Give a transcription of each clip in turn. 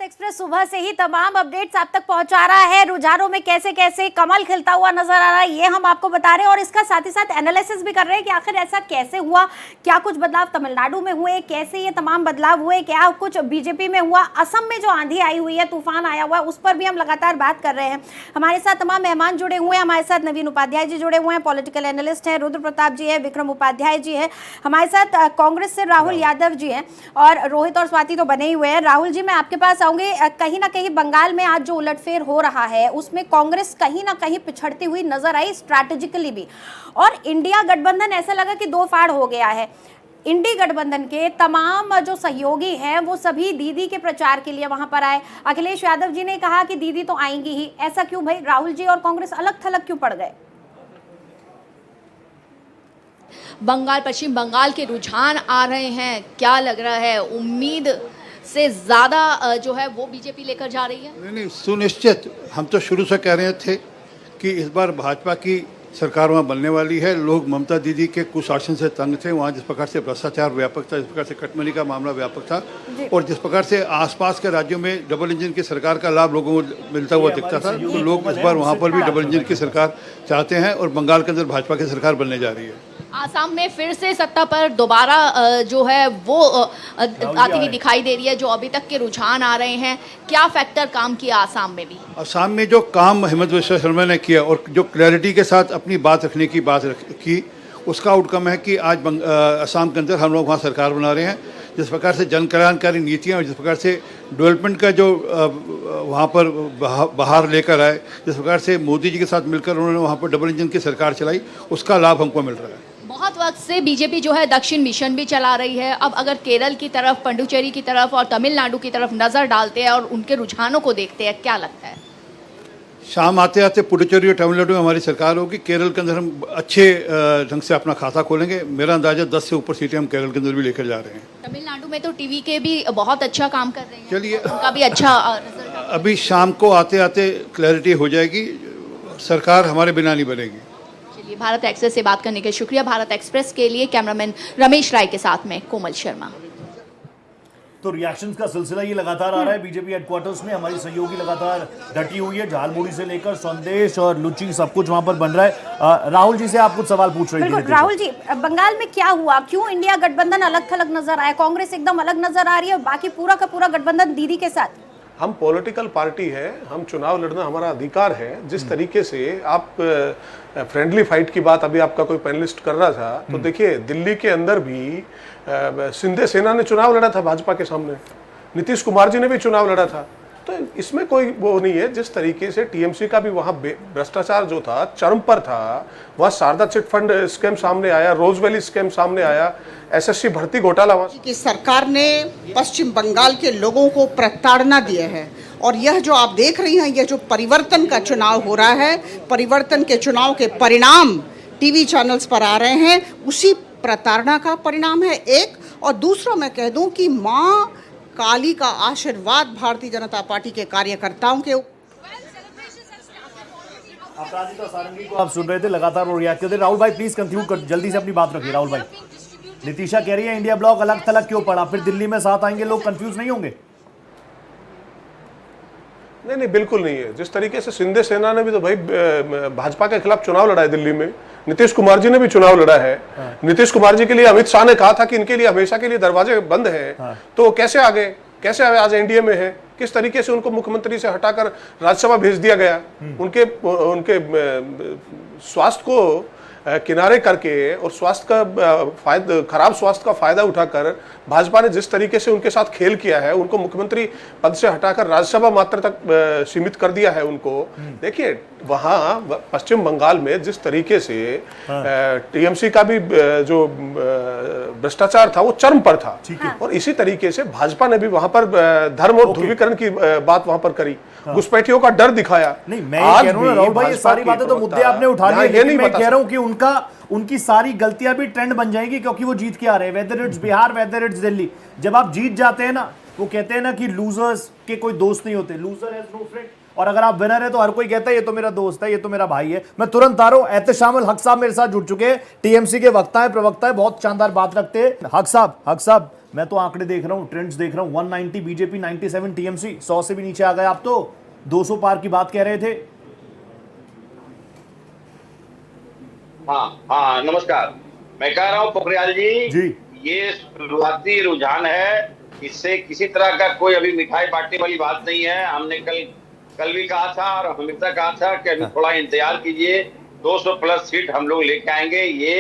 Express सुबह से ही तमाम अपडेट्स आप तक पहुंचा रहा है। रुझानों में कैसे कैसे कमल खिलता हुआ नजर आ रहा है, ये हम आपको बता रहे हैं और इसका साथ ही साथ एनालिसिस भी कर रहे हैं कि आखिर ऐसा कैसे हुआ, क्या कुछ बदलाव तमिलनाडु में हुए, कैसे ये तमाम बदलाव हुए, क्या कुछ बीजेपी में हुआ, असम में जो आंधी आई हुई है, तूफान आया हुआ है, उस पर भी हम लगातार बात कर रहे हैं। हमारे साथ तमाम मेहमान जुड़े हुए हैं। हमारे साथ नवीन उपाध्याय जी जुड़े हुए हैं, पॉलिटिकल एनालिस्ट हैं, रुद्र प्रताप जी है, विक्रम उपाध्याय जी है, हमारे साथ कांग्रेस से राहुल यादव जी हैं और रोहित और स्वाति तो बने ही हुए हैं। राहुल जी, मैं आपके पास आऊंगी। कहीं ना कहीं बंगाल में आज जो उलटफेर हो रहा है उसमें कांग्रेस कहीं ना कहीं पिछड़ती हुई नजर आई, स्ट्रैटेजिकली भी, और इंडिया गठबंधन ऐसा लगा कि दो फाड़ हो गया है। इंडी गठबंधन के तमाम जो सहयोगी हैं वो सभी दीदी के प्रचार के लिए वहां पर आए। अखिलेश यादव जी ने कहा कि दीदी तो आएंगी ही। ऐसा क्यों भाई? राहुल जी और कांग्रेस अलग थलग क्यों पड़ गए? बंगाल, पश्चिम बंगाल के रुझान आ रहे हैं, क्या लग रहा है? उम्मीद से ज्यादा जो है वो बीजेपी लेकर जा रही है? नहीं, सुनिश्चित। हम तो शुरू से कह रहे थे कि इस बार भाजपा की सरकार वहाँ बनने वाली है। लोग ममता दीदी के कुशासन से तंग थे। वहाँ जिस प्रकार से भ्रष्टाचार व्यापक था, जिस प्रकार से कटमनी का मामला व्यापक था और जिस प्रकार से आसपास के राज्यों में डबल इंजन की सरकार का लाभ लोगों को मिलता हुआ दिखता था, तो लोग इस बार वहाँ पर भी डबल इंजन की सरकार चाहते हैं और बंगाल के अंदर भाजपा की सरकार बनने जा रही है। आसाम में फिर से सत्ता पर दोबारा जो है वो आती हुई दिखाई दे रही है। जो अभी तक के रुझान आ रहे हैं, क्या फैक्टर काम किया आसाम में भी? आसाम में जो काम हेमंत बिस्वा शर्मा ने किया और जो क्लैरिटी के साथ अपनी बात रखने की बात की, उसका आउटकम है कि आज आसाम के अंदर हम लोग वहाँ सरकार बना रहे हैं। जिस प्रकार से जन कल्याणकारी नीतियाँ और जिस प्रकार से डेवलपमेंट का जो वहाँ पर बाहर लेकर आए, जिस प्रकार से मोदी जी के साथ मिलकर उन्होंने वहाँ पर डबल इंजन की सरकार चलाई, उसका लाभ हमको मिल रहा है। बहुत वक्त से बीजेपी जो है दक्षिण मिशन भी चला रही है। अब अगर केरल की तरफ, पंडुचेरी की तरफ और तमिलनाडु की तरफ नजर डालते हैं और उनके रुझानों को देखते हैं, क्या लगता है? शाम आते आते पुडुचेरी और तमिलनाडु में हमारी सरकार होगी। केरल के अंदर हम अच्छे ढंग से अपना खाता खोलेंगे। मेरा अंदाजा 10 से ऊपर सीटें हम केरल के अंदर भी लेकर जा रहे हैं। तमिलनाडु में तो टीवी के भी बहुत अच्छा काम कर रहे हैं। चलिए, उनका भी अच्छा रिजल्ट। अभी शाम को आते आते क्लैरिटी हो जाएगी। सरकार हमारे बिना नहीं बनेगी। भारत एक्सप्रेस से बात करने के शुक्रिया। भारत एक्सप्रेस के लिए कैमरामैन रमेश राय के साथ में कोमल शर्मा। तो रिएक्शंस का सिलसिला ये लगातार आ रहा है बीजेपी हेडक्वार्टर्स में। हमारी सहयोगी लगातार डटी हुई है। झालमुड़ी से लेकर संदेश और लुच्ची सब कुछ वहां पर बन रहा है। राहुल जी से आप कुछ सवाल पूछ रहे थे। राहुल जी, बंगाल में क्या हुआ? क्यों इंडिया गठबंधन अलग थलग नजर आया? कांग्रेस एकदम अलग नजर आ रही है और बाकी पूरा का पूरा गठबंधन दीदी के साथ। हम पॉलिटिकल पार्टी है, हम चुनाव लड़ना हमारा अधिकार है। जिस तरीके से आप फ्रेंडली फाइट की बात अभी आपका कोई पैनलिस्ट कर रहा था, तो देखिए दिल्ली के अंदर भी शिंदे सेना ने चुनाव लड़ा था भाजपा के सामने, नीतीश कुमार जी ने भी चुनाव लड़ा था। तो इसमें कोई वो नहीं है। जिस तरीके से टीएमसी का भी वहाँ भ्रष्टाचार जो था चरम पर था, वहाँ शारदा चिट फंड स्कैम सामने आया, रोज वैली स्कैम सामने आया, एसएससी भर्ती घोटाला। की सरकार ने पश्चिम बंगाल के लोगों को प्रताड़ना दिया है और यह जो आप देख रही हैं, यह जो परिवर्तन का चुनाव हो रहा है, परिवर्तन के चुनाव के परिणाम टीवी चैनल्स पर आ रहे हैं, उसी प्रताड़ना का परिणाम है एक। और दूसरा मैं कह दूं कि माँ काली का आशीर्वाद भारतीय जनता पार्टी के कार्यकर्ताओं के। अपराजिता सारंगी को आप सुन रहे थे, लगातार वो रिएक्ट करते। राहुल भाई प्लीज कंक्लूड कर, जल्दी से अपनी बात रखिए। राहुल भाई, नीतीशा कह रही है इंडिया ब्लॉक अलग थलग क्यों पड़ा? फिर दिल्ली में साथ आएंगे लोग, कंफ्यूज नहीं होंगे? नहीं, बिल्कुल नहीं है। जिस तरीके से शिंदे सेना ने भी तो भाई भाजपा के खिलाफ चुनाव लड़ा है दिल्ली में, नीतीश कुमार जी ने भी चुनाव लड़ा है। नीतीश कुमार जी के लिए अमित शाह ने कहा था कि इनके लिए हमेशा के लिए दरवाजे बंद हैं। तो कैसे आगे, कैसे आज एनडीए में है? किस तरीके से उनको मुख्यमंत्री से हटाकर राज्यसभा भेज दिया गया? उनके स्वास्थ्य को किनारे करके और स्वास्थ्य का खराब स्वास्थ्य का फायदा उठाकर भाजपा ने जिस तरीके से उनके साथ खेल किया है, उनको मुख्यमंत्री पद से हटाकर राज्यसभा मात्र तक सीमित कर दिया है उनको। देखिए वहां पश्चिम बंगाल में जिस तरीके से टीएमसी का भी जो भ्रष्टाचार था वो चरम पर था, और इसी तरीके से भाजपा ने भी वहां पर धर्म और ध्रुवीकरण की बात वहां पर करी, घुसपैठियों का डर दिखाया। नहीं, मैं ये कह रहा हूं राहुल भाई, ये सारी बातें तो मुद्दे आपने उठा लिए, लेकिन मैं कह रहा हूं कि उनकी सारी गलतियां भी ट्रेंड बन जाएंगी क्योंकि वो जीत के आ रहे हैं। Whether it's Bihar, whether it's Delhi, जब आप जीत जाते हैं ना, वो कहते हैं ना कि लूजर्स के कोई दोस्त नहीं होते, लूजर हैज नो फ्रेंड। और अगर आप विनर है तो हर कोई कहता है ये तो मेरा दोस्त है, ये तो मेरा भाई है। मैं तुरंत आ रहा हूं, एहतशामुल हक साहब मेरे साथ जुड़ चुके हैं, टीएमसी के वक्ता है, प्रवक्ता है, बहुत शानदार बात रखते हैं। हक साहब मैं तो आंकड़े देख रहा हूं, ट्रेंड्स देख रहा हूं, 190 बीजेपी, 97 टीएमसी, 100 से भी नीचे आ गए आप तो, 200 पार की बात कह रहे थे। हाँ नमस्कार। मैं कह रहा हूँ पोखरियाल जी, ये शुरुआती रुझान है, इससे किसी तरह का कोई अभी मिठाई बांटने वाली बात नहीं है। हमने कल भी कहा था और हमेशा कहा था कि अभी थोड़ा इंतजार कीजिए, 200 प्लस सीट हम लोग लेके आएंगे। ये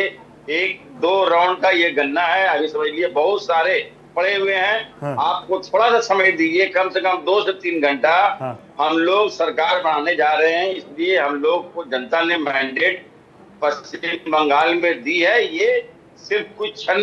1-2 राउंड का ये गन्ना है, अभी समझ लिए बहुत सारे पड़े हुए हैं। आपको थोड़ा सा समय दीजिए, कम से कम 2 से 3 घंटा। हम लोग सरकार बनाने जा रहे हैं, इसलिए हम लोग को जनता ने मैंडेट पश्चिम बंगाल में दी है। ये सिर्फ कुछ क्षण,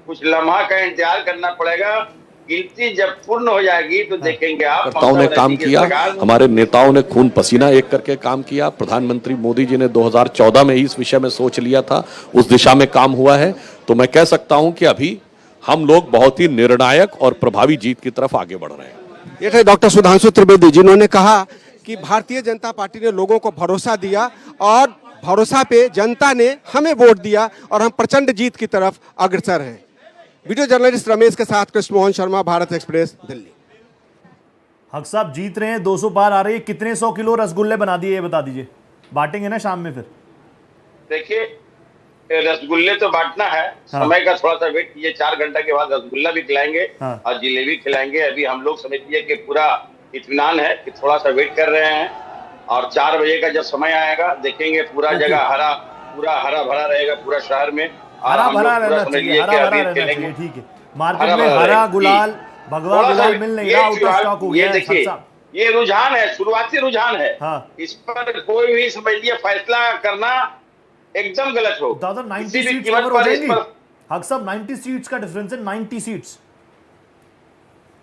कुछ लम्हा का इंतजार करना पड़ेगा। गिनती जब पूर्ण हो जाएगी तो देखेंगे आप। नेताओं ने काम किया, हमारे नेताओं ने खून पसीना एक करके काम किया। प्रधानमंत्री मोदी जी ने 2014 में ही इस विषय में सोच लिया था, उस दिशा में काम हुआ है। तो मैं कह सकता हूं कि अभी हम लोग बहुत ही निर्णायक और प्रभावी जीत की तरफ आगे बढ़ रहे हैं। ये थे डॉक्टर सुधांशु त्रिवेदी, जिन्होंने कहा कि भारतीय जनता पार्टी ने लोगों को भरोसा दिया और भरोसा पे जनता ने हमें वोट दिया और हम प्रचंड जीत की तरफ अग्रसर हैं। वीडियो जर्नलिस्ट रमेश के साथ कृष्ण मोहन शर्मा, भारत एक्सप्रेस, दिल्ली। हक साहब जीत रहे हैं, 200 पार आ रही है, कितने 100 किलो रसगुल्ले बना दिए ये बता दीजिए, बांटेंगे ना शाम में फिर? देखिए रसगुल्ले तो बांटना है, समय का थोड़ा सा वेट कीजिए, 4 घंटा के बाद रसगुल्ला भी खिलाएंगे और जिलेबी खिलाएंगे। अभी हम लोग समझिए कि पूरा इत्मीनान है कि थोड़ा सा वेट कर रहे हैं और 4 बजे का जब समय आएगा देखेंगे पूरा जगह पूरा हरा भरा रहेगा, पूरा शहर में हरा भरा रहना चाहिए, हरा भरा रहना चाहिए। ठीक है, मार्केट में हरा गुलाल, भगवा गुलाल मिल नहीं रहा, आउट ऑफ स्टॉक हो गया है। देखिए ये रुझान है, शुरुआती रुझान है। इस पर कोई भी समझिए फैसला करना एकदम गलत हो। दादा 90 सीट्स कवर हो जाएंगी हक साहब, 90 सीट्स का डिफरेंस है, 90 सीट्स।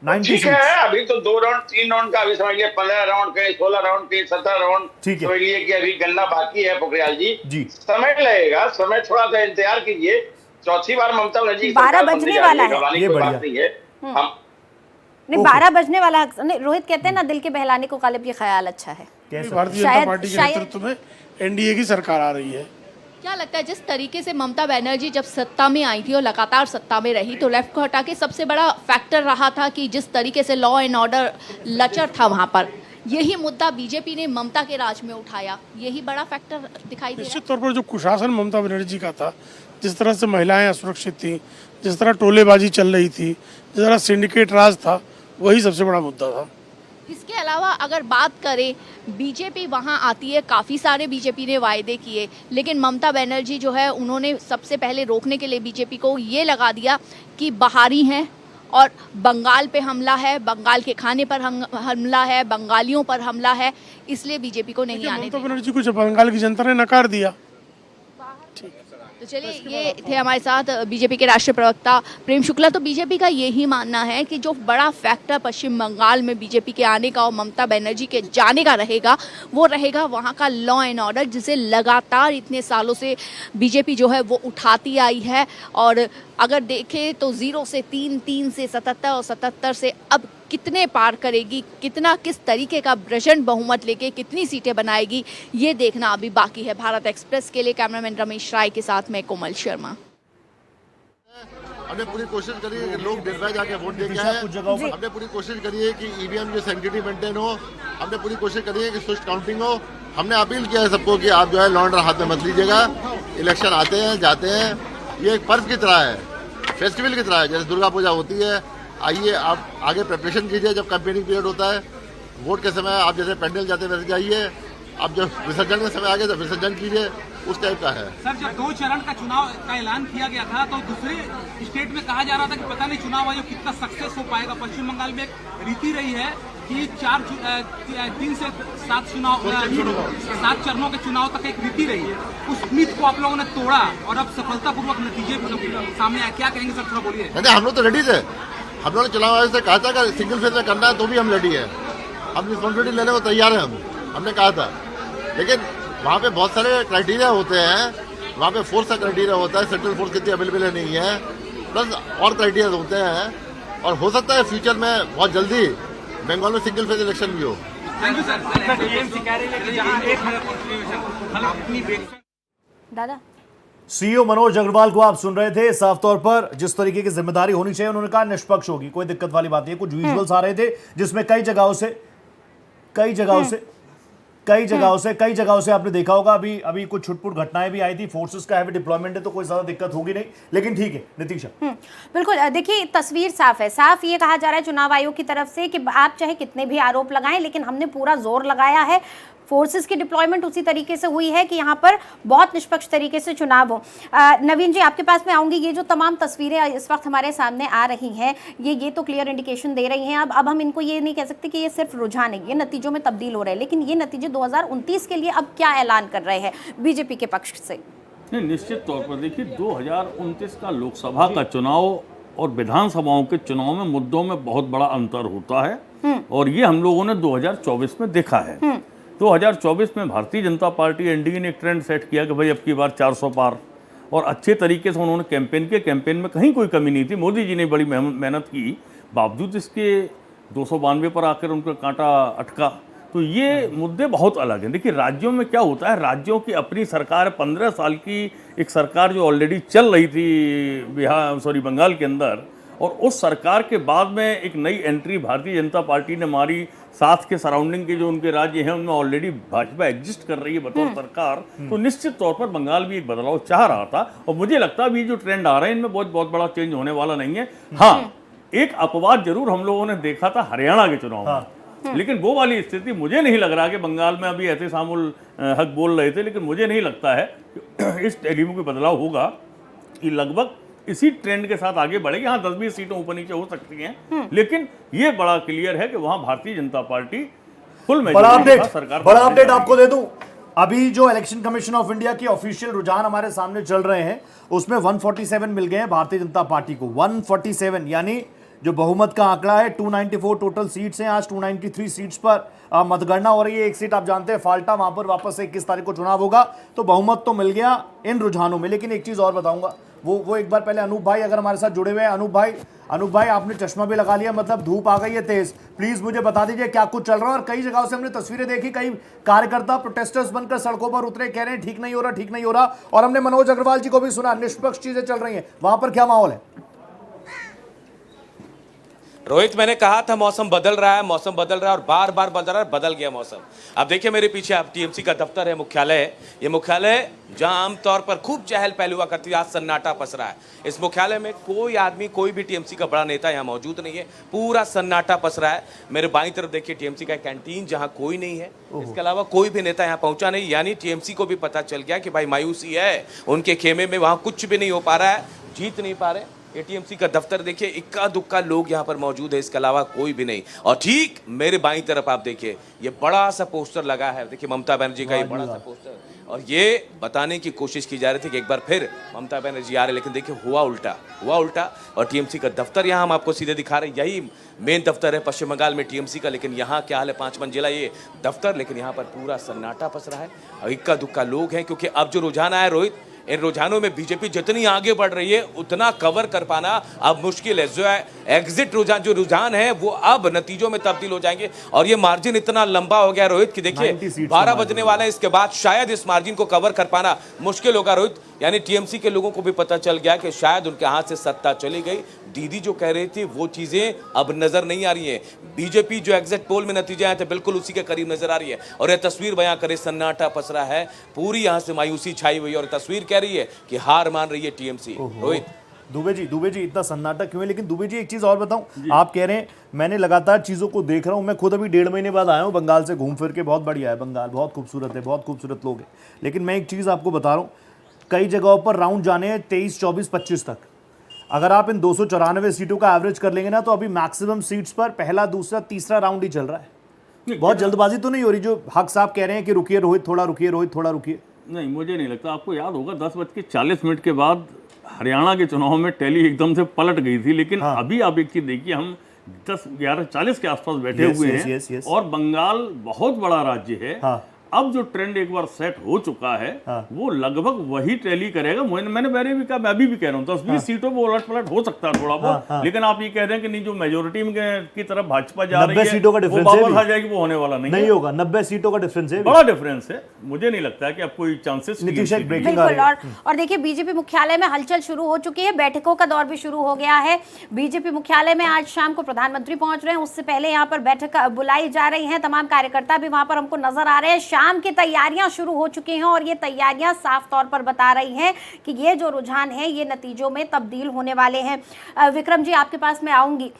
ठीक है, अभी तो 2 राउंड 3 राउंड का अभी समझिए, 15 राउंड के, 16 राउंड के, 17 राउंड समझिए कि अभी गन्ना बाकी है पोखरियाल जी। समय लगेगा, समय थोड़ा सा इंतजार कीजिए। चौथी बार ममता बनर्जी 12 बजने वाला है, ये बढ़िया नहीं है। हम नहीं 12 बजने वाला है। नहीं, रोहित कहते हैं ना, दिल के बहलाने को गालिब ये ख्याल अच्छा है। भारतीय जनता पार्टी के नेतृत्व में एनडीए की सरकार आ रही है। क्या लगता है जिस तरीके से ममता बनर्जी जब सत्ता में आई थी और लगातार सत्ता में रही, तो लेफ्ट को हटा के सबसे बड़ा फैक्टर रहा था कि जिस तरीके से लॉ एंड ऑर्डर लचर था वहां पर, यही मुद्दा बीजेपी ने ममता के राज में उठाया, यही बड़ा फैक्टर दिखाई दे रहा है। निश्चित तौर पर जो कुशासन ममता बनर्जी का था, जिस तरह से महिलाएं असुरक्षित थी, जिस तरह टोलेबाजी चल रही थी, जिस तरह सिंडिकेट राज था, वही सबसे बड़ा मुद्दा था। इसके अलावा अगर बात करें, बीजेपी वहां आती है, काफ़ी सारे बीजेपी ने वायदे किए, लेकिन ममता बनर्जी जो है उन्होंने सबसे पहले रोकने के लिए बीजेपी को ये लगा दिया कि बाहरी हैं और बंगाल पे हमला है, बंगाल के खाने पर हमला है, बंगालियों पर हमला है, इसलिए बीजेपी को नहीं आने ममता बनर्जी को बंगाल की जनता ने नकार दिया। तो चलिए, ये थे हमारे साथ बीजेपी के राष्ट्रीय प्रवक्ता प्रेम शुक्ला। तो बीजेपी का यही मानना है कि जो बड़ा फैक्टर पश्चिम बंगाल में बीजेपी के आने का और ममता बनर्जी के जाने का रहेगा, वो रहेगा वहाँ का लॉ एंड ऑर्डर, जिसे लगातार इतने सालों से बीजेपी जो है वो उठाती आई है। और अगर देखें तो 0 से 3, 3 से 77 और 77 से अब कितने पार करेगी, कितना किस तरीके का प्रचंड बहुमत लेके कितनी सीटें बनाएगी, ये देखना अभी बाकी है। भारत एक्सप्रेस के लिए कैमरामैन रमेश राय के साथ मैं कोमल शर्मा। हमने पूरी कोशिश करी है कि लोग निर्भय जाके वोट दे के आए। हमने पूरी कोशिश करी है कि ईवीएम की सैंक्टिटी मेंटेन हो। हमने पूरी कोशिश करी है कि स्विफ्ट काउंटिंग हो। हमने अपील किया है सबको कि आप जो है लॉन्डर हाथ में मत लीजिएगा। इलेक्शन आते हैं जाते हैं, ये एक पर्व की तरह है, फेस्टिवल की तरह है, जैसे दुर्गा पूजा होती है। आइए आप आगे प्रिपरेशन कीजिए, जब कैंपेनिंग पीरियड होता है, वोट के समय आप जैसे पेंडल जाते वैसे जाइए। अब जब विसर्जन का समय आ गया तो विसर्जन कीजिए, उस टाइप का है। सर, जब 2 चरण का चुनाव का ऐलान किया गया था तो दूसरे स्टेट में कहा जा रहा था कि पता नहीं चुनाव आयोग कितना सक्सेस हो पाएगा। पश्चिम बंगाल में एक रीति रही है कि 3 से 7 चरणों के चुनाव तक एक रीति रही है। उस मीत को आप लोगों ने तोड़ा और अब सफलतापूर्वक नतीजे सामने आए। क्या कहेंगे सर, थोड़ा बोलिए। हम लोग तो रेडी थे, हम लोगों ने चुनाव आयोग से कहा था कि सिंगल फेज में करना है तो भी हम रेडी है, हम रिस्पॉन्सिबिलिटी लेने को तैयार हैं। हमने कहा था, लेकिन वहाँ पे बहुत सारे क्राइटेरिया होते हैं, वहाँ पे फोर्स का क्राइटेरिया होता है, सेंट्रल फोर्स कितनी अवेलेबल नहीं है, प्लस और क्राइटेरिया होते हैं। और हो सकता है फ्यूचर में बहुत जल्दी बंगाल में सिंगल फेज इलेक्शन भी हो। Thank you sir. दादा सीईओ मनोज अग्रवाल को आप सुन रहे थे। साफ तौर पर जिस तरीके की जिम्मेदारी होनी चाहिए उन्होंने कहा निष्पक्ष होगी, कोई दिक्कत वाली बात नहीं है। कुछ विजुअल्स आ रहे थे जिसमें कई जगहों से आपने देखा होगा अभी कुछ छुटपुट घटनाएं भी आई थी। फोर्सेस का हैवी डिप्लॉयमेंट है तो कोई ज्यादा दिक्कत होगी नहीं, लेकिन ठीक है नितीशा। बिल्कुल, देखिए तस्वीर साफ है। साफ ये कहा जा रहा है चुनाव आयोग की तरफ से कि आप चाहे कितने भी आरोप लगाएं, लेकिन हमने पूरा जोर लगाया है। फोर्सेस की डिप्लॉयमेंट उसी तरीके से हुई है कि यहाँ पर बहुत निष्पक्ष तरीके से चुनाव हो। नवीन जी, आपके पास मैं आऊंगी। ये जो तमाम तस्वीरें इस वक्त हमारे सामने आ रही हैं, ये तो क्लियर इंडिकेशन दे रही हैं। अब हम इनको ये नहीं कह सकते कि ये सिर्फ रुझान है, ये नतीजों में तब्दील हो रहे हैं, लेकिन ये नतीजे 2029 के लिए अब क्या ऐलान कर रहे हैं बीजेपी के पक्ष से? नहीं, निश्चित तौर पर देखिए 2029 का लोकसभा का चुनाव और विधानसभाओं के चुनाव में मुद्दों में बहुत बड़ा अंतर होता है, और ये हम लोगों ने 2024 में देखा है। 2024 में भारतीय जनता पार्टी एनडीए ने एक ट्रेंड सेट किया कि भाई अब की बार 400 पार, और अच्छे तरीके से उन्होंने कैंपेन में कहीं कोई कमी नहीं थी। मोदी जी ने बड़ी मेहनत की, बावजूद इसके 292 पर आकर उनका कांटा अटका। तो ये मुद्दे बहुत अलग हैं। देखिए राज्यों में क्या होता है, राज्यों की अपनी सरकार 15 साल की एक सरकार जो ऑलरेडी चल रही थी बंगाल के अंदर, और उस सरकार के बाद में एक नई एंट्री भारतीय जनता पार्टी ने मारी। साथ के सराउंडिंग के जो उनके राज्य हैं उनमें ऑलरेडी भाजपा एग्जिस्ट कर रही है बतौर सरकार, तो निश्चित तौर पर बंगाल भी एक बदलाव चाह रहा था। और मुझे लगता है अभी जो ट्रेंड आ रहे हैं इनमें बहुत बड़ा चेंज होने वाला नहीं है। हाँ, एक अपवाद जरूर हम लोगों ने देखा था हरियाणा के चुनाव में, लेकिन वो वाली स्थिति मुझे नहीं लग रहा कि बंगाल में अभी ऐसे सामुल हक बोल रहे थे, लेकिन मुझे नहीं लगता है कि इस टैली में बदलाव होगा। कि लगभग इसी ट्रेंड के साथ आगे बढ़ेगी। हाँ, 10-20 सीटें ऊपर नीचे हो सकती हैं, लेकिन ये बड़ा क्लियर है कि वहां Bharatiya Janata party full majority के साथ सरकार। बड़ा अपडेट आपको दे दूं, अभी जो इलेक्शन कमीशन ऑफ इंडिया के ऑफिशियल रुझान हमारे सामने चल रहे हैं उसमें 147 मिल गए हैं भारतीय जनता पार्टी को। 147 यानी जो बहुमत का आंकड़ा है, 294 टोटल सीट्स हैं। आज 293 सीट्स पर मतगणना हो रही है। एक सीट आप जानते हैं फाल्टा, वहां पर वापस से 21 तारीख को चुनाव होगा। तो बहुमत तो मिल गया इन रुझानों में। लेकिन एक चीज और बताऊंगा, वो एक बार पहले अनूप भाई अगर हमारे साथ जुड़े हुए हैं। अनूप भाई आपने चश्मा भी लगा लिया, मतलब धूप आ गई है तेज। प्लीज मुझे बता दीजिए क्या कुछ चल रहा है। और कई जगहों से हमने तस्वीरें देखी, कई कार्यकर्ता प्रोटेस्टर्स बनकर सड़कों पर उतरे, कह रहे हैं ठीक नहीं हो रहा। और हमने मनोज अग्रवाल जी को भी सुना, निष्पक्ष चीजें चल रही हैं। वहां पर क्या माहौल है? रोहित, मैंने कहा था मौसम बदल रहा है और बार बार बदल गया मौसम। अब देखिए मेरे पीछे अब टीएमसी का दफ्तर है, मुख्यालय है। ये मुख्यालय जहां आमतौर पर खूब चहल पहल हुआ करती है, आज सन्नाटा पसरा है। इस मुख्यालय में कोई आदमी, कोई भी टीएमसी का बड़ा नेता यहाँ मौजूद नहीं है। पूरा सन्नाटा पसरा है। मेरे बाईं तरफ देखिए टीएमसी का कैंटीन, जहां कोई नहीं है। इसके अलावा कोई भी नेता यहाँ पहुंचा नहीं। यानी टीएमसी को भी पता चल गया कि भाई मायूसी है उनके खेमे में, वहां कुछ भी नहीं हो पा रहा है, जीत नहीं पा रहे। एटीएमसी का दफ्तर देखिए, इक्का दुक्का लोग यहाँ पर मौजूद है, इसके अलावा कोई भी नहीं। और ठीक मेरे बाईं तरफ आप देखिए ये बड़ा सा पोस्टर लगा है, देखिए ममता बनर्जी का ये बड़ा सा पोस्टर, और ये बताने की कोशिश की जा रही थी कि एक बार फिर ममता बनर्जी आ रहे, लेकिन देखिए हुआ उल्टा। और टीएमसी का दफ्तर यहाँ हम आपको सीधे दिखा रहे हैं, यही मेन दफ्तर है पश्चिम बंगाल में टीएमसी का। लेकिन यहाँ क्या हाल है, 5 मंजिला ये दफ्तर, लेकिन यहाँ पर पूरा सन्नाटा पसरा है और इक्का दुक्का लोग हैं। क्योंकि अब जो रुझान आया रोहित, इन रुझानों में बीजेपी जितनी आगे बढ़ रही है उतना कवर कर पाना अब मुश्किल है। जो एग्जिट रुझान है वो अब नतीजों में तब्दील हो जाएंगे। और ये मार्जिन इतना लंबा हो गया रोहित कि देखिए 12 बजने वाले हैं, इसके बाद शायद इस मार्जिन को कवर कर पाना मुश्किल होगा रोहित। यानी टीएमसी के लोगों को भी पता चल गया कि शायद उनके हाथ से सत्ता चली गई। दीदी जो कह रही थी वो चीजें अब नजर नहीं आ रही हैं। बीजेपी जो एग्जिट पोल में नतीजे आए थे बिल्कुल उसी के करीब नजर आ रही है। और यह तस्वीर बयां करे, सन्नाटा पसरा है, पूरी यहां से मायूसी छाई हुई है। और तस्वीर कह रही है कि हार मान रही है टीएमसी। रोहित, दुबे जी इतना सन्नाटा क्यों है? लेकिन दुबे जी एक चीज और बताऊं, आप कह रहे हैं मैंने लगातार चीजों को देख रहा हूं। मैं खुद अभी 1.5 महीने बाद आया हूं बंगाल से घूम फिर के। बहुत बढ़िया है बंगाल, बहुत खूबसूरत है, बहुत खूबसूरत लोग हैं। लेकिन मैं एक चीज आपको बता रहा हूं, कई जगहों पर राउंड जाने हैं 23, 24, 25 तक। अगर आप इन 294 सीटों का एवरेज कर लेंगे ना, तो अभी मैक्सिमम सीट्स पर पहला, दूसरा, तीसरा राउंड ही चल रहा है। बहुत जल्दबाजी तो नहीं हो रही जो हक साहब कह रहे हैं कि रुकिए रोहित, थोड़ा रुकिए? नहीं, मुझे नहीं लगता। आपको याद होगा 10:40 के बाद हरियाणा के चुनाव में टैली एकदम से पलट गई थी। लेकिन अभी आप एक चीज देखिए, हम 10:11:40 के आसपास बैठे हुए हैं और बंगाल बहुत बड़ा राज्य है। अब जो ट्रेंड एक बार सेट हो चुका है वो लगभग वही टैली करेगा। मैंने पहले भी कहा, मैं अभी भी कह रहा हूँ 10-20 सीटों पर उलट पलट हो सकता है थोड़ा बहुत, लेकिन आप ये कह रहे हैं कि नहीं जो मेजोरिटी की तरफ भाजपा जा रही है 90 सीटों का डिफरेंस वो वापस आ जाएगी, वो होने वाला नहीं होगा। 90 सीटों का डिफरेंस है, बड़ा डिफरेंस है। मुझे नहीं लगता है कि अब कोई चांसेस बिल्कुल। और देखिए बीजेपी मुख्यालय में हलचल शुरू हो चुकी है, बैठकों का दौर भी शुरू हो गया है। बीजेपी मुख्यालय में आज शाम को प्रधानमंत्री पहुंच रहे हैं, उससे पहले यहाँ पर बैठक बुलाई जा रही है। तमाम कार्यकर्ता भी वहां पर हमको नजर आ रहे हैं। शाम की तैयारियां शुरू हो चुकी हैं और ये तैयारियां साफ तौर पर बता रही हैं कि ये जो रुझान है ये नतीजों में तब्दील होने वाले हैं। विक्रम जी आपके पास मैं आऊंगी,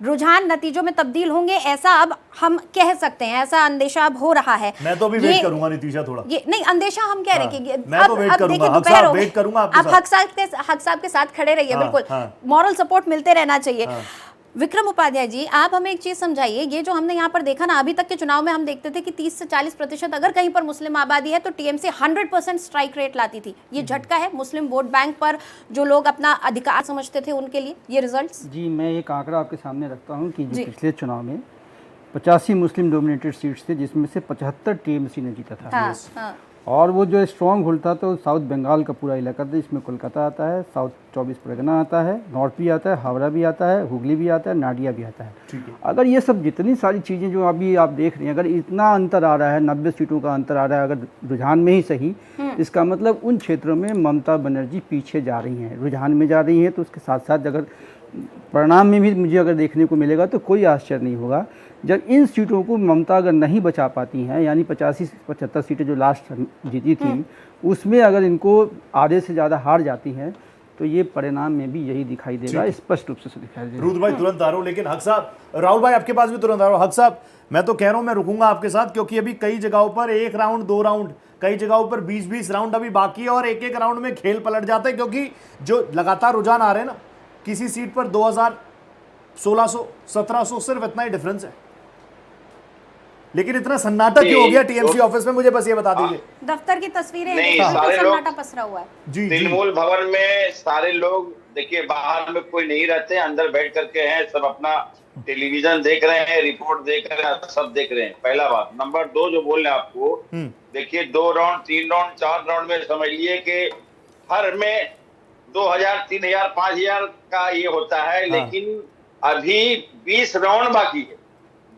रुझान नतीजों में तब्दील होंगे ऐसा अब हम कह सकते हैं, ऐसा अंदेशा अब हो रहा है। मैं तो अभी वेट करूंगा नितीशा थोड़ा, ये नहीं अंदेशा हम कह रहे हैं कि मैं तो वेट करूंगा, आप हक साहब के साथ खड़े रहिए। बिल्कुल मॉरल सपोर्ट मिलते रहना चाहिए। विक्रम उपाध्याय जी, आप हमें एक चीज समझाइए, ये जो हमने यहाँ पर देखा ना, अभी तक के चुनाव में हम देखते थे कि 30 से 40% अगर कहीं पर मुस्लिम आबादी है तो टीएमसी 100% स्ट्राइक रेट लाती थी। ये झटका है मुस्लिम वोट बैंक पर, जो लोग अपना अधिकार समझते थे उनके लिए ये रिजल्ट्स। जी मैं एक आंकड़ा आपके सामने रखता हूँ कि जो पिछले चुनाव में 85 मुस्लिम डोमिनेटेड सीट्स थे, जिसमें से 75 टीएमसी ने जीता था। हाँ। और वो जो स्ट्रॉन्ग होल्ड था तो साउथ बंगाल का पूरा इलाका था, इसमें कोलकाता आता है, साउथ 24 परगना आता है, नॉर्थ भी आता है, हावड़ा भी आता है, हुगली भी आता है, नाडिया भी आता है। अगर ये सब जितनी सारी चीज़ें जो अभी आप देख रही हैं, अगर इतना अंतर आ रहा है, 90 सीटों का अंतर आ रहा है अगर रुझान में ही सही, इसका मतलब उन क्षेत्रों में ममता बनर्जी पीछे जा रही हैं। रुझान में जा रही हैं तो उसके साथ साथ अगर परिणाम में भी मुझे अगर देखने को मिलेगा तो कोई आश्चर्य नहीं होगा जब इन सीटों को ममता अगर नहीं बचा पाती हैं, यानी 85 से 75 सीटें जो लास्ट जीती थी उसमें अगर इनको आधे से ज़्यादा हार जाती हैं तो ये परिणाम में भी यही दिखाई देगा, स्पष्ट रूप से दिखाई देगा। रुद्र भाई तुरंत आ रहा हूँ, लेकिन हक साहब, राहुल भाई आपके पास भी तुरंत आ रहा हूँ। हक साहब मैं तो कह रहा हूँ मैं रुकूंगा आपके साथ, क्योंकि अभी कई जगहों पर 1 राउंड 2 राउंड, कई जगहों पर 20-20 राउंड अभी बाकी है और एक राउंड में खेल पलट जाता है, क्योंकि जो लगातार रुझान आ रहे हैं ना, किसी सीट पर 2000, 1600, 1700 सिर्फ इतना ही डिफरेंस है। लेकिन इतना सन्नाटा क्यों हो गया टीएमसी ऑफिस में, मुझे बस ये बता दीजिए। दफ्तर की तस्वीरें सारे सन्नाटा पसरा हुआ है। तृणमूल भवन में सारे लोग देखिए, बाहर में कोई नहीं रहते, अंदर बैठ करके हैं, सब अपना टेलीविजन देख रहे हैं, रिपोर्ट देख रहे हैं, सब देख रहे हैं। पहला बात। नंबर 2 जो बोल रहे हैं आपको, देखिए 2 राउंड 3 राउंड 4 राउंड में समझ लिए कि हर में 2000 3000 5000 का ये होता है, लेकिन अभी 20 राउंड बाकी है।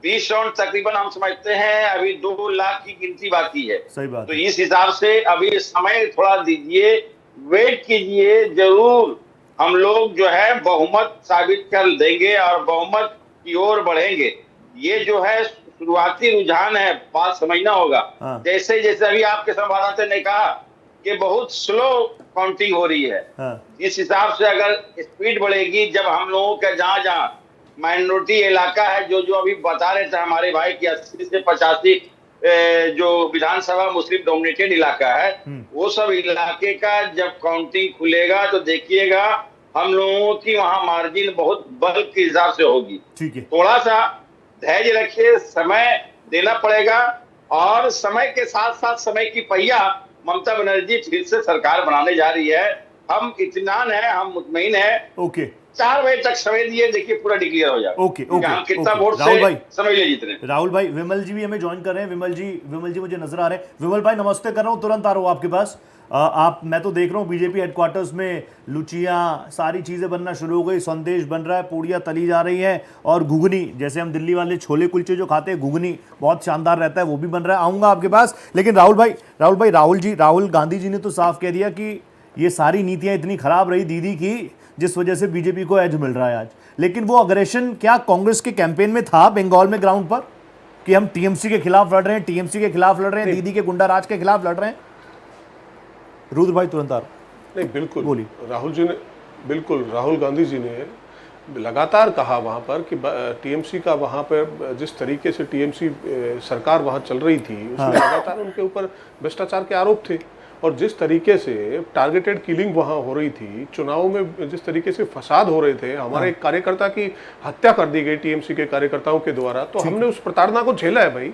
20 राउंड तकरीबन हम समझते हैं अभी 2 लाख की गिनती बाकी है। सही बात। तो इस हिसाब से अभी समय थोड़ा दीजिए, वेट कीजिए, जरूर हम लोग जो है बहुमत साबित कर देंगे और बहुमत की ओर बढ़ेंगे। ये जो है शुरुआती रुझान है, बात समझना होगा। जैसे जैसे अभी आपके संवाददाता ने कहा कि बहुत स्लो काउंटिंग हो रही है, इस हिसाब से अगर स्पीड बढ़ेगी, जब हम लोगों का जहां माइनॉरिटी इलाका है, जो अभी बता रहे थे हमारे भाई कि 80 से 85 जो विधानसभा मुस्लिम डोमिनेटेड इलाका है, वो सब इलाके का जब काउंटिंग खुलेगा तो देखिएगा हम लोगों की वहां मार्जिन बहुत बल के हिसाब से होगी। ठीक है, थोड़ा सा धैर्य रखिए, समय देना पड़ेगा और समय के साथ साथ समय की पहिया ममता बनर्जी फिर से सरकार बनाने जा रही है। हम इत्मीनान है, हम मुतमईन है। ओके, 4 बजे तक समय दिए, देखिए पूरा डिक्लेयर हो जाएगा। ओके ओके, हम कितना वोट राहुल भाई समझ ले जीत रहे हैं। राहुल भाई, विमल जी भी हमें ज्वाइन कर रहे हैं। विमल जी मुझे नजर आ रहे हैं। विमल भाई नमस्ते कर रहा हूँ, तुरंत आ रहा हूँ आपके पास। मैं तो देख रहा हूँ बीजेपी हेडक्वार्टर्स में लुचियाँ सारी चीज़ें बनना शुरू हो गई, संदेश बन रहा है, पूड़ियाँ तली जा रही हैं और घुगनी, जैसे हम दिल्ली वाले छोले कुलचे जो खाते हैं, घुगनी बहुत शानदार रहता है, वो भी बन रहा है। आऊँगा आपके पास, लेकिन राहुल गांधी जी ने तो साफ कह दिया कि ये सारी नीतियाँ इतनी खराब रही दीदी की, जिस वजह से बीजेपी को एज मिल रहा है आज। लेकिन वो अग्रेशन क्या कांग्रेस के कैंपेन में था बंगाल में ग्राउंड पर, कि हम टीएमसी के खिलाफ लड़ रहे हैं, टीएमसी के खिलाफ लड़ रहे हैं, दीदी के गुंडा राज के खिलाफ लड़ रहे हैं? रुद्र भाई तुरंत आ रहा। नहीं, बिल्कुल बोलिए। राहुल गांधी जी ने लगातार कहा वहाँ पर कि टीएमसी का वहाँ पर जिस तरीके से टीएमसी सरकार वहाँ चल रही थी, उसमें लगातार उनके ऊपर भ्रष्टाचार के आरोप थे और जिस तरीके से टारगेटेड किलिंग वहाँ हो रही थी, चुनाव में जिस तरीके से फसाद हो रहे थे, हमारे एक कार्यकर्ता की हत्या कर दी गई टीएमसी के कार्यकर्ताओं के द्वारा, तो हमने उस प्रताड़ना को झेला है भाई।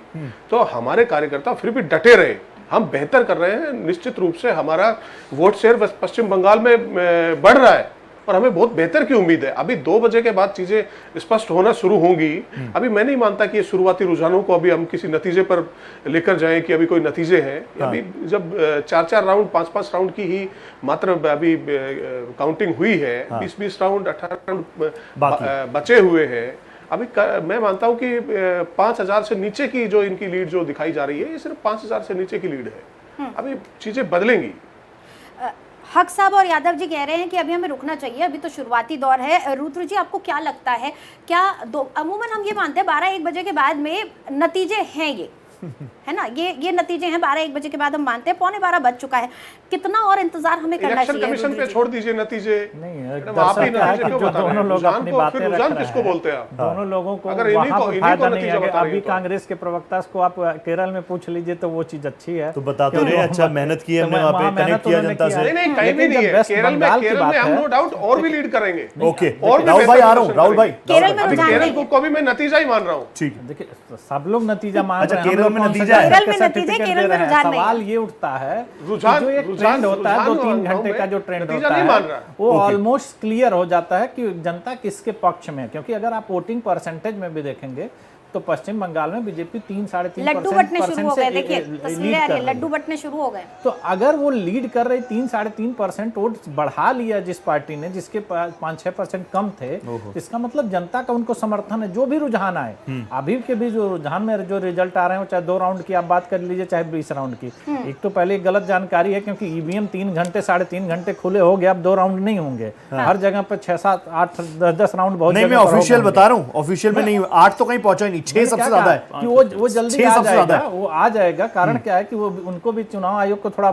तो हमारे कार्यकर्ता फिर भी डटे रहे, हम बेहतर कर रहे हैं। निश्चित रूप से हमारा वोट शेयर पश्चिम बंगाल में बढ़ रहा है, और हमें बहुत बेहतर की उम्मीद है। अभी 2 बजे के बाद चीजें स्पष्ट होना शुरू होंगी। अभी मैं नहीं मानता कि ये शुरुआती रुझानों को अभी हम किसी नतीजे पर लेकर जाएं कि अभी कोई नतीजे हैं। अभी जब 4-4 राउंड 5-5 राउंड की ही मात्र अभी काउंटिंग हुई है, 20-20 राउंड 18 राउंड बचे हुए हैं। अभी मैं मानता हूं कि 5000 से नीचे की जो इनकी लीड जो दिखाई जा रही है, ये सिर्फ 5000 से नीचे की लीड है। अभी चीजें बदलेंगी। हक साहब और यादव जी कह रहे हैं कि अभी हमें रुकना चाहिए, अभी तो शुरुआती दौर है। रुद्र जी, आपको क्या लगता है, क्या अमूमन हम ये मानते हैं 12-1 बजे के बाद में नतीजे हैं, ये है ना, ये नतीजे हैं 12-1 बजे के बाद हम मानते हैं। 11:15 बज चुका है, कितना और इंतजार हमें करना चाहिए? इलेक्शन कमीशन पे छोड़ दीजिए नतीजे। नहीं, आप ही नतीजे क्यों बता रहे हैं? दोनों लोग अपनी बातें रख रहे हैं, किसको बोलते हैं? दोनों लोगों को अगर वहाँ पर फायदा नहीं है। नतीजा अभी कांग्रेस के प्रवक्ता को आप केरल में पूछ लीजिए तो वो चीज अच्छी है, तो बता तो रहे अच्छा मेहनत की हमने, वहाँ पे कनेक्ट किया जनता से। नहीं कहीं भी नहीं है। केरल में हम नो डाउट और भी लीड करेंगे। ओके, राहुल भाई आ रहा हूँ, राहुल भाई केरल को भी मैं नतीजा ही मान रहा हूँ। ठीक, देखिए सब लोग नतीजा मान रहे हैं। केरल में नतीजा है, सवाल ये उठता है जो एक ट्रेंड होता है 2-3 घंटे का जो ट्रेंड होता है वो ऑलमोस्ट क्लियर हो जाता है कि जनता किसके पक्ष में है। क्योंकि अगर आप वोटिंग परसेंटेज में भी देखेंगे तो पश्चिम बंगाल में बीजेपी 3-3.5% लड्डू बटने शुरू हो गए। देखिए तस्वीरें आ रही है, लड्डू बटने शुरू हो गए। तो अगर वो लीड कर रही 3-3.5% वोट बढ़ा लिया जिस पार्टी ने, जिसके 5-6% कम थे, इसका मतलब जनता का उनको समर्थन है। जो भी रुझान आए, अभी के भी जो रुझान में जो रिजल्ट आ रहे हैं, चाहे 2 राउंड की आप बात कर लीजिए, चाहे 20 राउंड की, एक तो पहले गलत जानकारी है क्योंकि ईवीएम 3 घंटे 3.5 घंटे खुले हो गए, अब 2 राउंड नहीं होंगे। हर जगह पर 6-7-8-10 राउंड बहुत नहीं, मैं ऑफिशियल बता रहा हूँ, ऑफिशियल में नहीं, 8 तो कहीं पहुंचा ही नहीं, 6 सबसे ज्यादा है कि वो जल्दी आ जाएगा। वो आ जाएगा, कारण क्या है कि वो उनको भी चुनाव आयोग को थोड़ा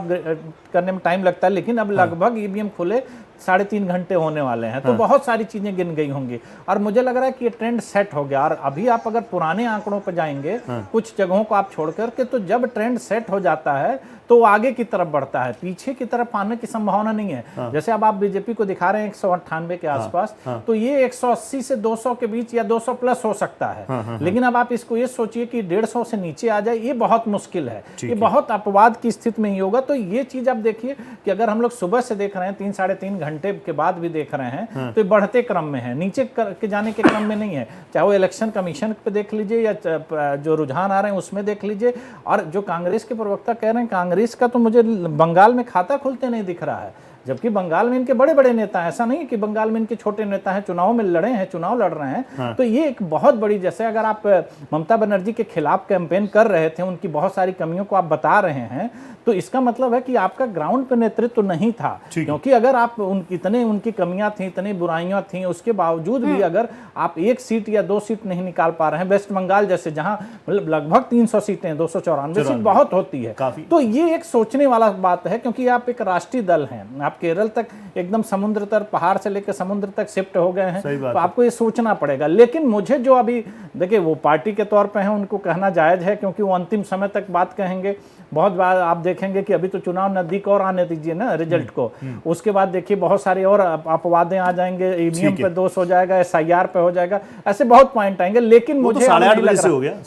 करने में टाइम लगता है, लेकिन अब लगभग ईवीएम खुले 3.5 घंटे होने वाले हैं। तो बहुत सारी चीजें गिन गई होंगी और मुझे लग रहा है कि ये ट्रेंड सेट हो गया। और अभी आप अगर पुराने आंकड़ों पर जाएंगे, कुछ जगहों को आप छोड़ करके, तो जब ट्रेंड सेट हो जाता है तो वो आगे की तरफ बढ़ता है, पीछे की तरफ आने की संभावना नहीं है। जैसे अब आप बीजेपी को दिखा रहे हैं 198 के आसपास, तो ये 180 से 200 के बीच या 200 प्लस हो सकता है। लेकिन अब आप इसको ये सोचिए कि 150 से नीचे आ जाए, ये बहुत मुश्किल है, ये बहुत अपवाद की स्थिति में ही होगा। तो ये चीज आप देखिए कि अगर हम लोग सुबह से देख रहे हैं, 3-3.5 घंटे के बाद भी देख रहे हैं, तो ये बढ़ते क्रम में है, नीचे के जाने के क्रम में नहीं है। चाहे वो इलेक्शन कमीशन पे देख लीजिए या जो रुझान आ रहे हैं उसमें देख लीजिए। और जो कांग्रेस के प्रवक्ता कह रहे हैं, कांग्रेस का तो मुझे बंगाल में खाता खुलते नहीं दिख रहा है, जबकि बंगाल में इनके बड़े बड़े नेता हैं। ऐसा नहीं है कि बंगाल में इनके छोटे नेता हैं, चुनाव में लड़े हैं, चुनाव लड़ रहे हैं। तो ये एक बहुत बड़ी, जैसे अगर आप ममता बनर्जी के खिलाफ कैंपेन कर रहे थे, उनकी बहुत सारी कमियों को आप बता रहे हैं, तो इसका मतलब है कि आपका ग्राउंड पे नेतृत्व नहीं था। क्योंकि अगर आप इतने उनकी कमियां थी, इतनी बुराइयां थी, उसके बावजूद भी अगर आप 1 सीट या 2 सीट नहीं निकाल पा रहे हैं, वेस्ट बंगाल जैसे जहां मतलब लगभग 300 सीटें, 294 सीट बहुत होती है, तो ये एक सोचने वाला बात है। क्योंकि आप एक राष्ट्रीय दल हैं, आप केरल तक एकदम समुद्र तक, पहाड़ से लेकर समुद्र तक शिफ्ट हो गए हैं, तो आपको ये सोचना पड़ेगा। लेकिन मुझे जो अभी देखिए, वो पार्टी के तौर पे हैं, उनको कहना जायज है क्योंकि वो अंतिम समय तक बात कहेंगे। बहुत बार आप देखेंगे कि अभी तो चुनाव नजदीक और आने दीजिए ना रिजल्ट को, उसके बाद देखिए बहुत सारे और अपवादें आ जाएंगे, ईवीएम पे दोष हो जाएगा, SIR पे हो जाएगा, ऐसे बहुत पॉइंट आएंगे। लेकिन मुझे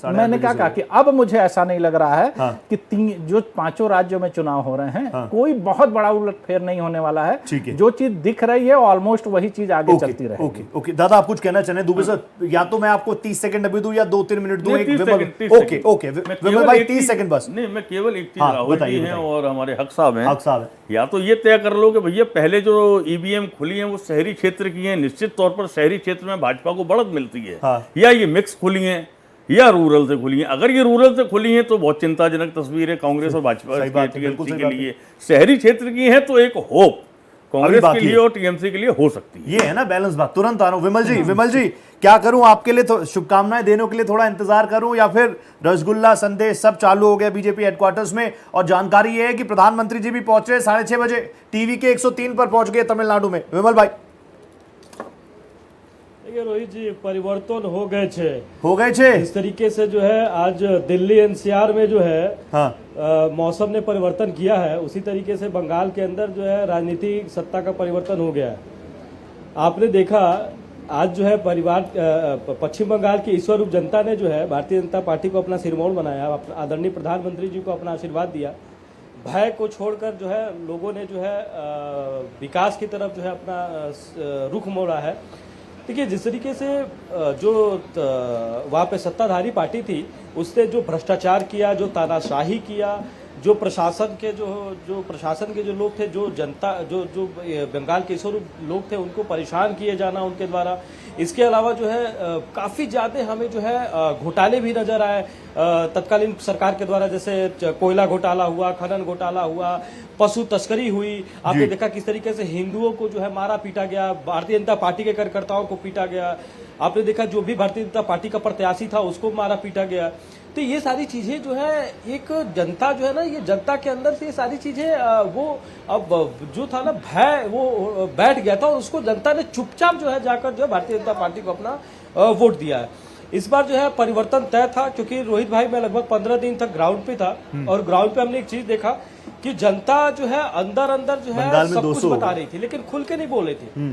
मैंने कहा कि अब मुझे ऐसा नहीं लग रहा है कि जो 5 राज्यों में चुनाव हो रहे हैं, कोई बहुत बड़ा उलटफेर नहीं होने वाला है। जो चीज दिख रही है ऑलमोस्ट वही चीज आगे चलती रहेगी। ओके दादा, आप कुछ कहना चाहें? दुबे सर, या तो मैं आपको 30 सेकंड अभी दूं या 2-3 मिनट दूं? ओके विमल भाई 30 सेकंड बस। नहीं, मैं केवल एक चीज, राहुल जी हैं और हमारे हक साहब हैं, या तो ये तय कर लो कि भैया पहले जो ईवीएम खुली हैं वो शहरी क्षेत्र की हैं, निश्चित तौर पर शहरी क्षेत्र में भाजपा को बढ़त मिलती है, या ये मिक्स खुली हैं या रूरल से खुली हैं। अगर ये रूरल से खुली हैं तो बहुत चिंताजनक तस्वीर है कांग्रेस और भाजपा के लिए। शहरी क्षेत्र की है तो एक होप कांग्रेस के लिए और टीएमसी के लिए हो सकती है। ये है ना बैलेंस बात। तुरंत आ रहा हूं विमल जी क्या करूं आपके लिए? तो शुभकामनाएं देने के लिए थोड़ा इंतजार करूं या फिर रसगुल्ला संदेश सब चालू हो गया बीजेपी हेडक्वार्टर्स में? और जानकारी ये है कि प्रधानमंत्री जी भी पहुंच रहे 6:30 बजे, टीवी के 103 पर पहुंच गए तमिलनाडु में। विमल भाई रोहित जी, परिवर्तन हो गए छे इस तरीके से जो है आज दिल्ली NCR में जो है मौसम ने परिवर्तन किया है, उसी तरीके से बंगाल के अंदर जो है राजनीतिक सत्ता का परिवर्तन हो गया है। आपने देखा आज जो है पश्चिम बंगाल की ईश्वर रूप जनता ने जो है भारतीय जनता पार्टी को अपना सिरमौर बनाया, आदरणीय प्रधानमंत्री जी को अपना आशीर्वाद दिया। भय को छोड़कर जो है लोगों ने जो है विकास की तरफ जो है अपना रुख मोड़ा है। देखिए जिस तरीके से जो वहाँ पे सत्ताधारी पार्टी थी उसने जो भ्रष्टाचार किया, जो तानाशाही किया, जो प्रशासन के जो लोग थे, जो जनता जो बंगाल के स्वरूप लोग थे उनको परेशान किए जाना उनके द्वारा। इसके अलावा जो है काफ़ी ज़्यादा हमें जो है घोटाले भी नज़र आए तत्कालीन सरकार के द्वारा, जैसे कोयला घोटाला हुआ, खनन घोटाला हुआ, पशु तस्करी हुई। आपने देखा किस तरीके से हिंदुओं को जो है मारा पीटा गया, भारतीय जनता पार्टी के कार्यकर्ताओं को पीटा गया। आपने देखा जो भी भारतीय जनता पार्टी का प्रत्याशी था उसको मारा पीटा गया। तो ये सारी चीजें जो है एक जनता जो है ना, ये जनता के अंदर से ये सारी चीजें वो अब जो था ना भय वो बैठ गया था और उसको जनता ने चुपचाप जो है जाकर जो है भारतीय जनता पार्टी को अपना वोट दिया है। इस बार जो है परिवर्तन तय था, क्योंकि रोहित भाई मैं लगभग 15 दिन तक ग्राउंड पे था और ग्राउंड पे हमने एक चीज देखा कि जनता जो है अंदर अंदर जो है सब कुछ बता रही थी, लेकिन खुल के नहीं बोले थे,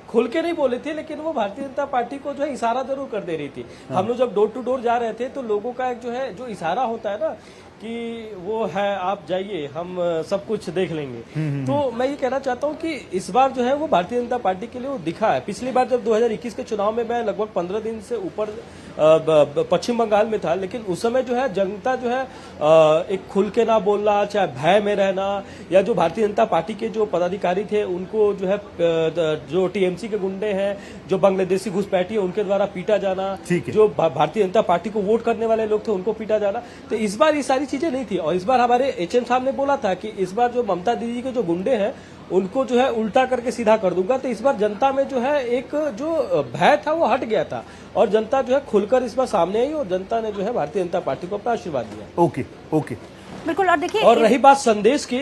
खुल के नहीं बोले थे, लेकिन वो भारतीय जनता पार्टी को जो है इशारा जरूर कर दे रही थी। हम लोग जब डोर टू डोर जा रहे थे तो लोगों का एक जो है जो इशारा होता है ना कि वो है आप जाइए हम सब कुछ देख लेंगे। तो मैं ये कहना चाहता हूँ कि इस बार जो है वो भारतीय जनता पार्टी के लिए वो दिखा है। पिछली बार जब 2021 के चुनाव में मैं लगभग 15 दिन से ऊपर पश्चिम बंगाल में था, लेकिन उस समय जो है जनता जो है एक खुल के ना बोलना, चाहे भय में रहना, या जो भारतीय जनता पार्टी के जो पदाधिकारी थे उनको जो है जो टीएमसी के गुंडे हैं, जो बांग्लादेशी घुसपैठी है उनके द्वारा पीटा जाना, जो भारतीय जनता पार्टी को वोट करने वाले लोग थे उनको पीटा जाना। तो इस बार ये सारी चीजें नहीं थी। और इस बार हमारे एचएम साहब ने बोला था कि इस बार जो ममता दीदी के जो गुंडे हैं उनको जो है उल्टा करके सीधा कर दूंगा। तो इस बार जनता में जो है एक जो भय था वो हट गया था और जनता जो है खुलकर इस बार सामने आई और जनता ने जो है भारतीय जनता पार्टी को अपना आशीर्वाद दिया। ओके ओके बिल्कुल। और देखिए, और रही बात संदेश की,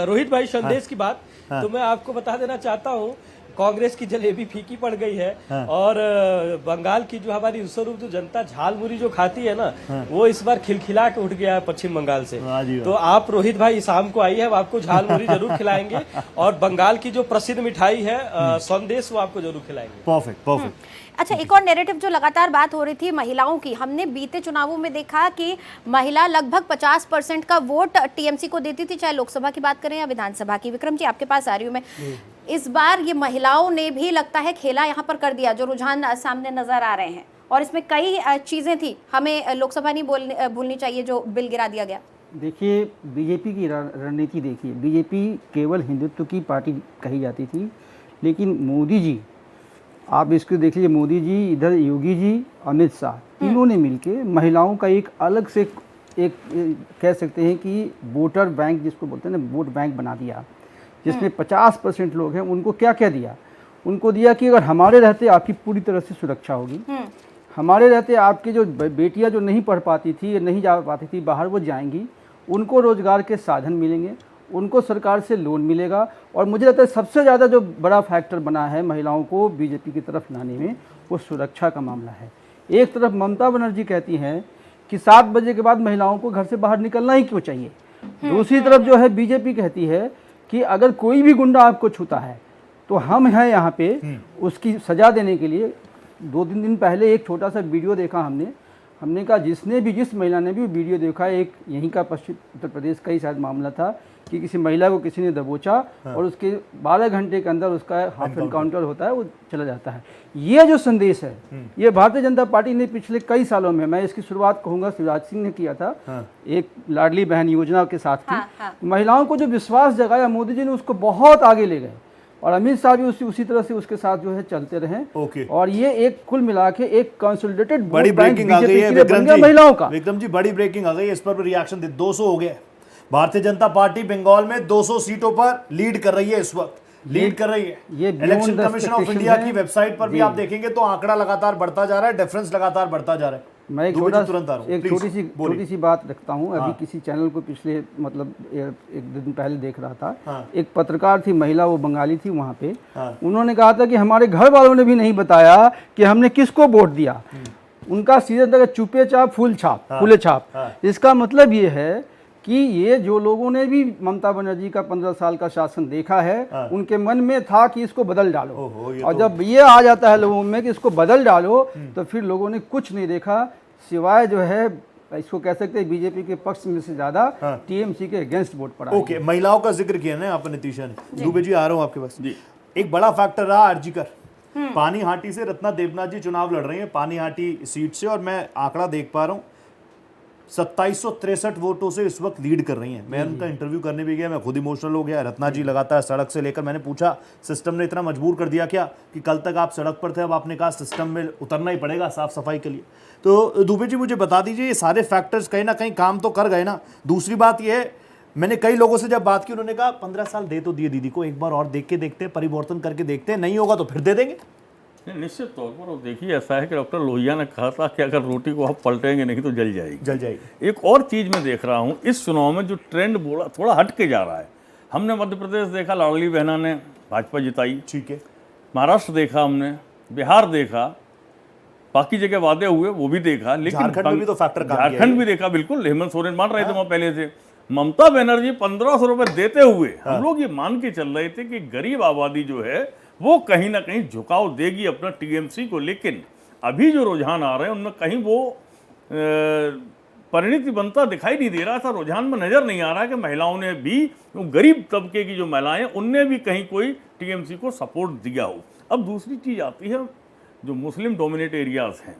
रोहित भाई संदेश की बात, तो मैं आपको बता देना चाहता हूँ कांग्रेस की जलेबी फीकी पड़ गई है और बंगाल की जो हमारी स्वरूप जो जनता झालमुरी जो खाती है ना वो इस बार खिलखिला के उठ गया है पश्चिम बंगाल से। तो आप रोहित भाई शाम को आइए, हम आपको झालमुरी जरूर खिलाएंगे और बंगाल की जो प्रसिद्ध मिठाई है संदेश वो आपको जरूर खिलाएंगे। Perfect perfect. अच्छा, एक और नैरेटिव जो लगातार बात हो रही थी महिलाओं की, हमने बीते चुनावों में देखा कि महिला लगभग 50% का वोट टीएमसी को देती थी, चाहे लोकसभा की बात करें या विधानसभा की। विक्रम जी आपके पास आ रही हूँ मैं। इस बार ये महिलाओं ने भी लगता है खेला यहाँ पर कर दिया, जो रुझान सामने नजर आ रहे हैं, और इसमें कई चीजें थी, हमें लोकसभा नहीं भूलनी चाहिए जो बिल गिरा दिया गया। देखिए बीजेपी की रणनीति देखिए, बीजेपी केवल हिंदुत्व की पार्टी कही जाती थी, लेकिन मोदी जी, आप इसको देख लीजिए, मोदी जी, इधर योगी जी, अमित शाह, तीनों ने मिलके महिलाओं का एक अलग से एक कह सकते हैं कि वोटर बैंक जिसको बोलते हैं ना, वोट बैंक बना दिया, जिसमें 50% लोग हैं। उनको क्या क्या दिया? उनको दिया कि अगर हमारे रहते आपकी पूरी तरह से सुरक्षा होगी, हमारे रहते आपकी जो बेटियां जो नहीं पढ़ पाती थी या नहीं जा पाती थी बाहर, वो जाएंगी, उनको रोजगार के साधन मिलेंगे, उनको सरकार से लोन मिलेगा। और मुझे लगता है सबसे ज़्यादा जो बड़ा फैक्टर बना है महिलाओं को बीजेपी की तरफ लाने में, वो सुरक्षा का मामला है। एक तरफ ममता बनर्जी कहती हैं कि 7 बजे के बाद महिलाओं को घर से बाहर निकलना ही क्यों चाहिए, दूसरी तरफ जो है बीजेपी कहती है कि अगर कोई भी गुंडा आपको छूता है तो हम हैं यहाँ पे उसकी सज़ा देने के लिए। 2-3 दिन पहले एक छोटा सा वीडियो देखा हमने कहा जिस महिला ने भी वीडियो देखा, एक यहीं का पश्चिम उत्तर प्रदेश का ही शायद मामला था कि किसी महिला को किसी ने दबोचा और उसके 12 घंटे के अंदर उसका हाफ एनकाउंटर होता है, वो चला जाता है। ये जो संदेश है, ये भारतीय जनता पार्टी ने पिछले कई सालों में, मैं इसकी शुरुआत कहूँगा शिवराज सिंह ने किया था, एक लाडली बहन योजना के साथ थी। महिलाओं को जो विश्वास जगाया मोदी जी ने, उसको बहुत आगे ले गए और अमित शाह भी उसी तरह से उसके साथ जो है चलते रहे। और ये एक कुल मिला के एक कंसोलिडेटेड बड़ी ब्रेकिंग आ गई है महिलाओं का। विक्रम जी बड़ी ब्रेकिंग आ गई है, इस पर रिएक्शन दे। 200 हो गया। भारतीय जनता पार्टी बंगाल में 200 सीटों पर लीड कर रही है, इस वक्त लीड कर रही है। ये इलेक्शन कमीशन ऑफ इंडिया की वेबसाइट पर भी आप देखेंगे तो आंकड़ा लगातार बढ़ता जा रहा है, डिफरेंस लगातार बढ़ता जा रहा है। मैं एक छोटी सी बात रखता हूँ। अभी किसी चैनल को पिछले मतलब एक दिन पहले देख रहा था, एक पत्रकार थी महिला, वो बंगाली थी, वहाँ पे उन्होंने कहा था कि हमारे घर वालों ने भी नहीं बताया कि हमने किसको वोट दिया। उनका सीधे तक चुपे चाप फूले छाप। इसका मतलब ये है कि ये जो लोगों ने भी ममता बनर्जी का 15 साल का शासन देखा है, उनके मन में था कि इसको बदल डालो, और जब ये आ जाता है लोगों में कि इसको बदल डालो, तो फिर लोगों ने कुछ नहीं देखा सिवाय जो है इसको कह सकते हैं बीजेपी के पक्ष में से ज्यादा टीएमसी के अगेंस्ट वोट पड़ा। ओके, महिलाओं का जिक्र किया ना आपने नितीशा ने। दुबे जी आ रहा हूं आपके पास। एक बड़ा फैक्टर रहा आरजीकर, पानीहाटी से रत्ना देवनाथ जी चुनाव लड़ रही हैं पानीहाटी सीट से, और मैं आंकड़ा देख पा रहा हूं 2763 वोटों से इस वक्त लीड कर रही हैं। मैं उनका इंटरव्यू करने भी गया, मैं खुद इमोशनल हो गया। रत्ना जी लगातार सड़क से लेकर, मैंने पूछा सिस्टम ने इतना मजबूर कर दिया क्या कि कल तक आप सड़क पर थे, अब आपने कहा सिस्टम में उतरना ही पड़ेगा साफ सफाई के लिए। तो दुबे जी मुझे बता दीजिए, ये सारे फैक्टर्स कहीं ना कहीं काम तो कर गए ना। दूसरी बात ये है, मैंने कई लोगों से जब बात की, उन्होंने कहा 15 साल दे तो दिए दीदी को, एक बार और देख के देखते हैं, परिवर्तन करके देखते हैं, नहीं होगा तो फिर दे देंगे। निश्चित तौर पर। और देखिए ऐसा है कि डॉक्टर लोहिया ने कहा था कि अगर रोटी को आप पलटेंगे नहीं तो जल जाएगी। एक और चीज़ मैं देख रहा हूँ इस चुनाव में, जो ट्रेंड बोला थोड़ा हट के जा रहा है। हमने मध्य प्रदेश देखा, लाडली बहना ने भाजपा जिताई, ठीक है। महाराष्ट्र देखा हमने, बिहार देखा, बाकी जगह वादे हुए वो भी देखा, लेकिन झारखंड में भी तो फैक्टर काम किया है। झारखंड भी देखा, बिल्कुल हेमंत सोरेन मान रहे थे वहाँ पहले से। ममता बनर्जी 1500 रुपए देते हुए हम लोग ये मान के चल रहे थे कि गरीब आबादी जो है वो कहीं ना कहीं झुकाव देगी अपना टीएमसी को, लेकिन अभी जो रुझान आ रहे हैं उनमें कहीं वो परिणति बनता दिखाई नहीं दे रहा था। रुझान में नजर नहीं आ रहा है कि महिलाओं ने भी, गरीब तबके की जो महिलाएं उनने भी कहीं कोई टीएमसी को सपोर्ट दिया हो। अब दूसरी चीज आती है, जो मुस्लिम डोमिनेट एरियाज हैं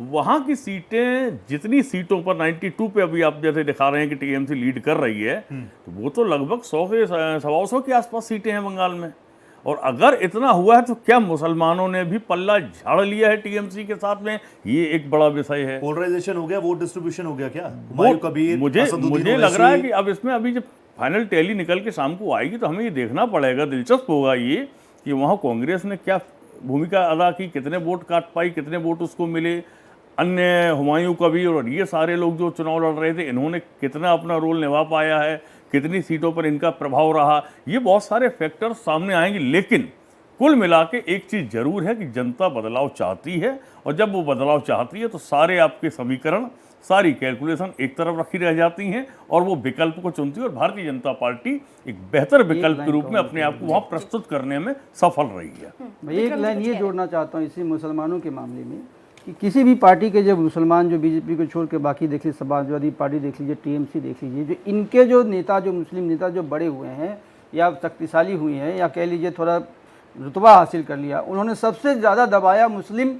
वहाँ की सीटें, जितनी सीटों पर 92 पे अभी आप जैसे दिखा रहे हैं कि टीएमसी लीड कर रही है, तो वो तो लगभग 100 के 125 के आसपास सीटें हैं बंगाल में। और अगर इतना हुआ है तो क्या मुसलमानों ने भी पल्ला झाड़ लिया है टीएमसी के साथ में? ये एक बड़ा विषय है। पोलराइजेशन हो गया, वोट डिस्ट्रीब्यूशन हो गया क्या? कबीर, मुझे लग रहा है कि अब इसमें अभी जब फाइनल टैली निकल के शाम को आएगी तो हमें ये देखना पड़ेगा, दिलचस्प होगा ये कि वहाँ कांग्रेस ने क्या भूमिका अदा की, कितने वोट काट पाई, कितने वोट उसको मिले। अन्य हुमायूं कबीर और ये सारे लोग जो चुनाव लड़ रहे थे, इन्होंने कितना अपना रोल निभा पाया है, कितनी सीटों पर इनका प्रभाव रहा, ये बहुत सारे फैक्टर्स सामने आएंगे। लेकिन कुल मिला के एक चीज़ जरूर है कि जनता बदलाव चाहती है, और जब वो बदलाव चाहती है तो सारे आपके समीकरण, सारी कैलकुलेशन एक तरफ रखी रह जाती हैं और वो विकल्प को चुनती है। और भारतीय जनता पार्टी एक बेहतर विकल्प के रूप में अपने आप को वहाँ प्रस्तुत करने में सफल रही है। मैं एक लाइन ये जोड़ना चाहता हूँ इसी मुसलमानों के मामले में कि किसी भी पार्टी के जब मुसलमान, जो बीजेपी को छोड़ के बाकी देख लीजिए, समाजवादी पार्टी देख लीजिए, टीएमसी देख लीजिए, जो इनके जो नेता, जो मुस्लिम नेता जो बड़े हुए हैं या शक्तिशाली हुई हैं या कह लीजिए थोड़ा रुतबा हासिल कर लिया, उन्होंने सबसे ज़्यादा दबाया मुस्लिम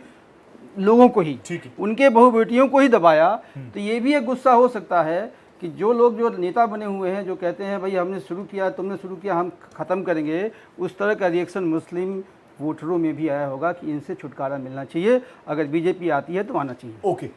लोगों को ही, उनके बहू बेटियों को ही दबाया। तो ये भी एक गुस्सा हो सकता है कि जो लोग, जो नेता बने हुए हैं, जो कहते हैं भाई हमने शुरू किया, तुमने शुरू किया, हम ख़त्म करेंगे, उस तरह का रिएक्शन मुस्लिम वोटरों में भी आया होगा कि इनसे छुटकारा मिलना चाहिए, अगर बीजेपी आती है तो आना चाहिए। ओके।